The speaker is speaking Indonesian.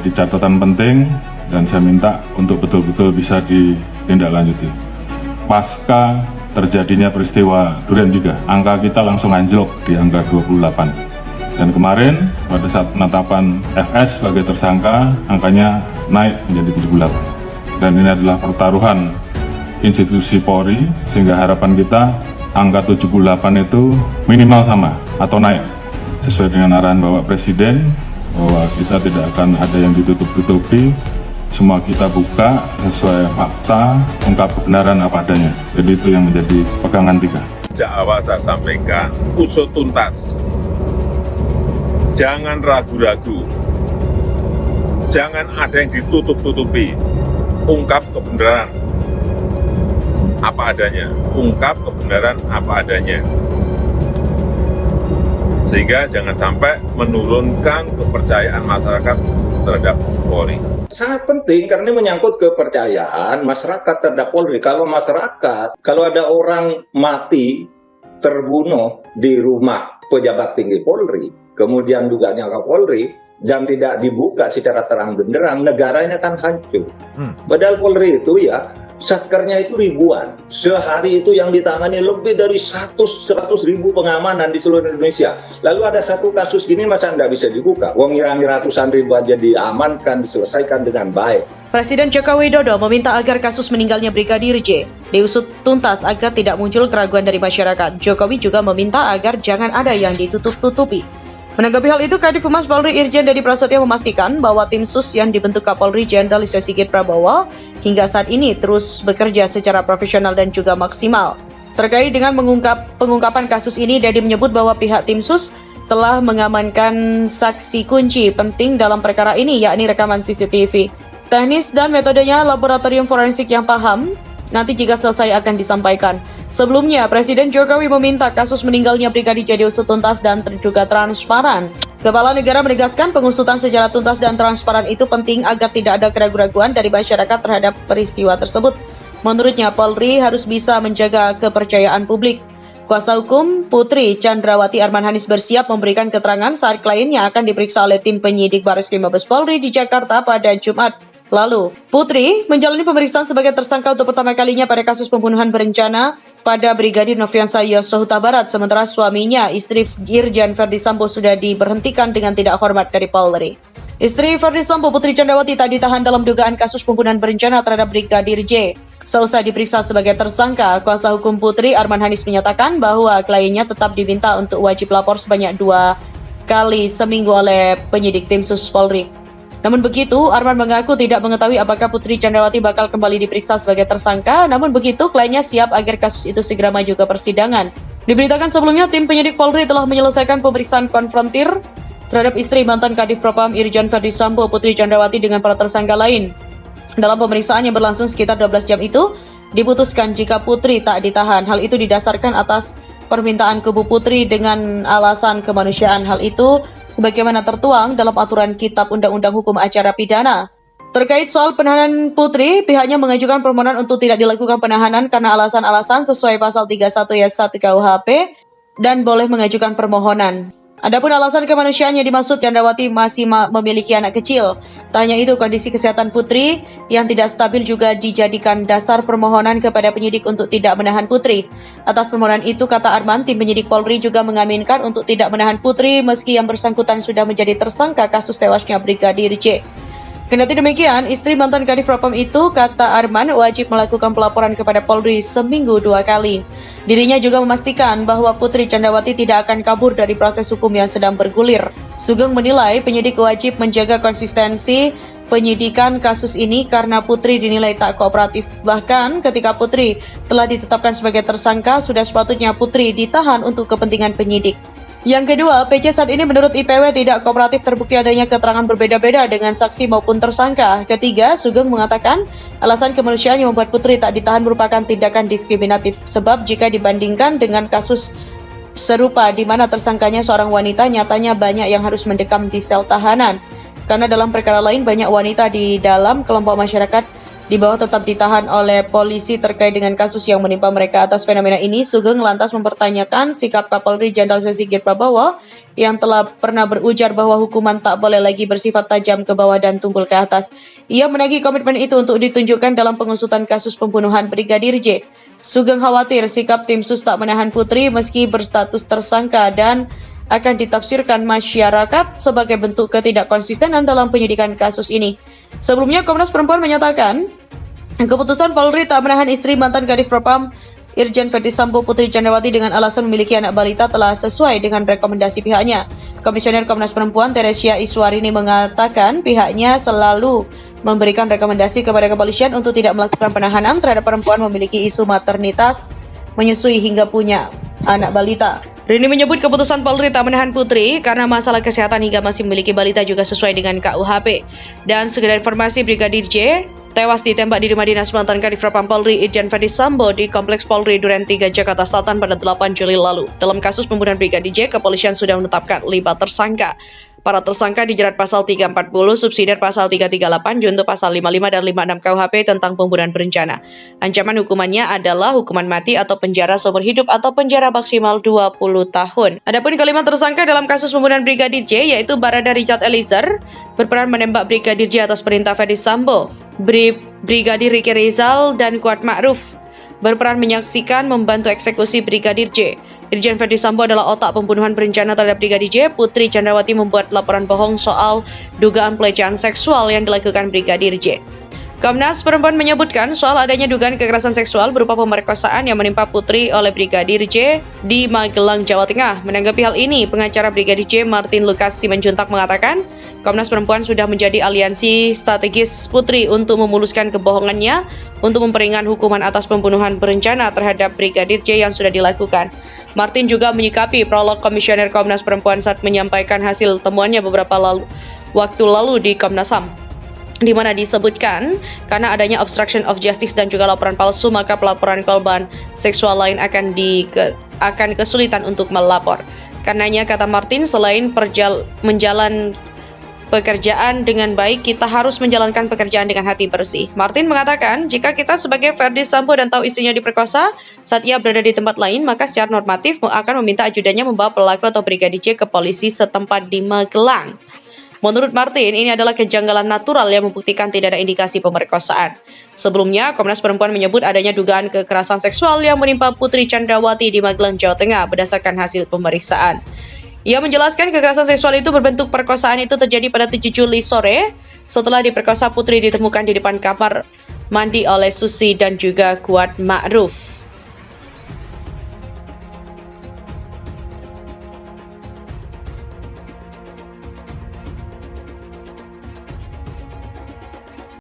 menjadi catatan penting dan saya minta untuk betul-betul bisa ditindaklanjuti. Pasca terjadinya peristiwa Duren 3, angka kita langsung anjlok di angka 28. Dan kemarin pada saat penetapan FS sebagai tersangka, angkanya naik menjadi 78. Dan ini adalah pertaruhan institusi Polri, sehingga harapan kita angka 78 itu minimal sama atau naik. Sesuai dengan arahan Bapak Presiden, bahwa kita tidak akan ada yang ditutup-tutupi, semua kita buka sesuai fakta, ungkap kebenaran apa adanya. Jadi itu yang menjadi pegangan 3. Sejak awal saya sampaikan, usut tuntas. Jangan ragu-ragu. Jangan ada yang ditutup-tutupi. Ungkap kebenaran apa adanya. Ungkap kebenaran apa adanya. Sehingga jangan sampai menurunkan kepercayaan masyarakat terhadap Polri. Sangat penting karena ini menyangkut kepercayaan masyarakat terhadap Polri. Kalau ada orang mati terbunuh di rumah pejabat tinggi Polri, kemudian dugaannya Kapolri, dan tidak dibuka secara terang benderang, negaranya akan hancur. Padahal Polri itu ya, satkernya itu ribuan. Sehari itu yang ditangani lebih dari 100 ribu pengamanan di seluruh Indonesia. Lalu ada satu kasus gini masa nggak bisa dibuka? Wong ngirani ratusan ribu aja diamankan, diselesaikan dengan baik. Presiden Joko Widodo meminta agar kasus meninggalnya Brigadir J diusut tuntas agar tidak muncul keraguan dari masyarakat. Jokowi juga meminta agar jangan ada yang ditutup-tutupi. Menanggapi hal itu, Kadif Humas Polri Irjen Deddy Prasetyo memastikan bahwa tim SUS yang dibentuk Kapolri Jenderal Listio Sigit Prabowo hingga saat ini terus bekerja secara profesional dan juga maksimal. Terkait dengan pengungkapan kasus ini, Deddy menyebut bahwa pihak tim SUS telah mengamankan saksi kunci penting dalam perkara ini, yakni rekaman CCTV. Teknis dan metodenya laboratorium forensik yang paham nanti jika selesai akan disampaikan. Sebelumnya, Presiden Jokowi meminta kasus meninggalnya Brigadir J diusut tuntas dan juga transparan. Kepala negara menegaskan pengusutan secara tuntas dan transparan itu penting agar tidak ada keraguan-keraguan dari masyarakat terhadap peristiwa tersebut. Menurutnya, Polri harus bisa menjaga kepercayaan publik. Kuasa hukum Putri Chandrawati Armanhanis bersiap memberikan keterangan saat kliennya akan diperiksa oleh tim penyidik Barreskrim Mabes Polri di Jakarta pada Jumat lalu. Putri menjalani pemeriksaan sebagai tersangka untuk pertama kalinya pada kasus pembunuhan berencana pada Brigadir Nofriansah Yosua Huta Barat, sementara suaminya, istri Irjen Verdi Sambo, sudah diberhentikan dengan tidak hormat dari Polri. Istri Verdi Sambo, Putri Chandrawati, tak ditahan dalam dugaan kasus pembunuhan berencana terhadap Brigadir J. Seusai diperiksa sebagai tersangka, kuasa hukum Putri Armanhanis menyatakan bahwa kliennya tetap diminta untuk wajib lapor sebanyak 2 kali seminggu oleh penyidik tim SUS Polri. Namun begitu, Arman mengaku tidak mengetahui apakah Putri Chandrawati bakal kembali diperiksa sebagai tersangka. Namun begitu, kliennya siap agar kasus itu segera maju ke persidangan. Diberitakan sebelumnya, tim penyidik Polri telah menyelesaikan pemeriksaan konfrontir terhadap istri mantan Kadif Propam Irjen Verdi Sambo, Putri Chandrawati, dengan para tersangka lain. Dalam pemeriksaan yang berlangsung sekitar 12 jam itu, diputuskan jika Putri tak ditahan. Hal itu didasarkan atas permintaan kubu Putri dengan alasan kemanusiaan. Hal itu sebagaimana tertuang dalam aturan Kitab Undang-Undang Hukum Acara Pidana. Terkait soal penahanan Putri, pihaknya mengajukan permohonan untuk tidak dilakukan penahanan karena alasan-alasan sesuai pasal 31 ayat 1 KUHP dan boleh mengajukan permohonan. Adapun alasan kemanusiaan yang dimaksud, Chandrawati masih memiliki anak kecil. Tak hanya itu, kondisi kesehatan Putri yang tidak stabil juga dijadikan dasar permohonan kepada penyidik untuk tidak menahan Putri. Atas permohonan itu, kata Arman, tim penyidik Polri juga mengaminkan untuk tidak menahan Putri meski yang bersangkutan sudah menjadi tersangka kasus tewasnya Brigadir J. Kendati demikian, istri mantan Kadif Propam itu, kata Arman, wajib melakukan pelaporan kepada Polri seminggu 2 kali. Dirinya juga memastikan bahwa Putri Chandrawati tidak akan kabur dari proses hukum yang sedang bergulir. Sugeng menilai penyidik wajib menjaga konsistensi penyidikan kasus ini karena Putri dinilai tak kooperatif. Bahkan ketika Putri telah ditetapkan sebagai tersangka, sudah sepatutnya Putri ditahan untuk kepentingan penyidik. Yang kedua, PC saat ini menurut IPW tidak kooperatif, terbukti adanya keterangan berbeda-beda dengan saksi maupun tersangka. Ketiga, Sugeng mengatakan alasan kemanusiaan yang membuat Putri tak ditahan merupakan tindakan diskriminatif. Sebab jika dibandingkan dengan kasus serupa di mana tersangkanya seorang wanita, nyatanya banyak yang harus mendekam di sel tahanan. Karena dalam perkara lain banyak wanita di dalam kelompok masyarakat Di bawah tetap ditahan oleh polisi terkait dengan kasus yang menimpa mereka. Atas fenomena ini, Sugeng lantas mempertanyakan sikap Kapolri Jenderal Sigit Prabowo yang telah pernah berujar bahwa hukuman tak boleh lagi bersifat tajam ke bawah dan tumpul ke atas. Ia menagih komitmen itu untuk ditunjukkan dalam pengusutan kasus pembunuhan Brigadir J. Sugeng khawatir sikap tim sus tak menahan Putri meski berstatus tersangka dan akan ditafsirkan masyarakat sebagai bentuk ketidakkonsistenan dalam penyidikan kasus ini. Sebelumnya, Komnas Perempuan menyatakan keputusan Polri tak menahan istri mantan Kadif Propam Irjen Verdi Sambo Putri Chandrawati dengan alasan memiliki anak balita telah sesuai dengan rekomendasi pihaknya. Komisioner Komnas Perempuan Teresia Iswarini mengatakan pihaknya selalu memberikan rekomendasi kepada kepolisian untuk tidak melakukan penahanan terhadap perempuan memiliki isu maternitas, menyusui hingga punya anak balita. Rini menyebut keputusan Polri tak menahan Putri karena masalah kesehatan hingga masih memiliki balita juga sesuai dengan KUHP. Dan sekedar informasi, Brigadir J tewas ditembak di rumah dinas mantan Kadif Propam Polri Irjen Verdi Sambo di Kompleks Polri Duren 3 Jakarta Selatan pada 8 Juli lalu. Dalam kasus pembunuhan Brigadir J, kepolisian sudah menetapkan 5 tersangka. Para tersangka dijerat pasal 340, subsidiar pasal 338, junto pasal 55 dan 56 KUHP tentang pembunuhan berencana. Ancaman hukumannya adalah hukuman mati atau penjara seumur hidup atau penjara maksimal 20 tahun. Adapun kelima tersangka dalam kasus pembunuhan Brigadir J yaitu Barada Richard Eliezer berperan menembak Brigadir J atas perintah Verdi Sambo, Brigadir Ricky Rizal dan Kuat Ma'ruf berperan menyaksikan membantu eksekusi Brigadir J. Irjen Verdi Sambo adalah otak pembunuhan berencana terhadap Brigadir J. Putri Chandrawati membuat laporan bohong soal dugaan pelecehan seksual yang dilakukan Brigadir J. Komnas Perempuan menyebutkan soal adanya dugaan kekerasan seksual berupa pemerkosaan yang menimpa Putri oleh Brigadir J di Magelang, Jawa Tengah. Menanggapi hal ini, pengacara Brigadir J Martin Lukas Simanjuntak mengatakan, Komnas Perempuan sudah menjadi aliansi strategis Putri untuk memuluskan kebohongannya untuk memperingan hukuman atas pembunuhan berencana terhadap Brigadir J yang sudah dilakukan. Martin juga menyikapi prolog Komisioner Komnas Perempuan saat menyampaikan hasil temuannya beberapa waktu lalu di Komnas HAM, di mana disebutkan karena adanya obstruction of justice dan juga laporan palsu, maka pelaporan korban seksual lain akan kesulitan untuk melapor. Karenanya, kata Martin, selain menjalan pekerjaan dengan baik, kita harus menjalankan pekerjaan dengan hati bersih. Martin mengatakan, jika kita sebagai Verdi Sambo dan tahu istrinya diperkosa saat ia berada di tempat lain, maka secara normatif akan meminta ajudannya membawa pelaku atau Brigadir J ke polisi setempat di Magelang. Menurut Martin, ini adalah kejanggalan natural yang membuktikan tidak ada indikasi pemerkosaan. Sebelumnya, Komnas Perempuan menyebut adanya dugaan kekerasan seksual yang menimpa Putri Chandrawati di Magelang, Jawa Tengah berdasarkan hasil pemeriksaan. Ia menjelaskan kekerasan seksual itu berbentuk perkosaan itu terjadi pada 7 Juli sore setelah diperkosa Putri ditemukan di depan kamar mandi oleh Susi dan juga Kuat Ma'ruf.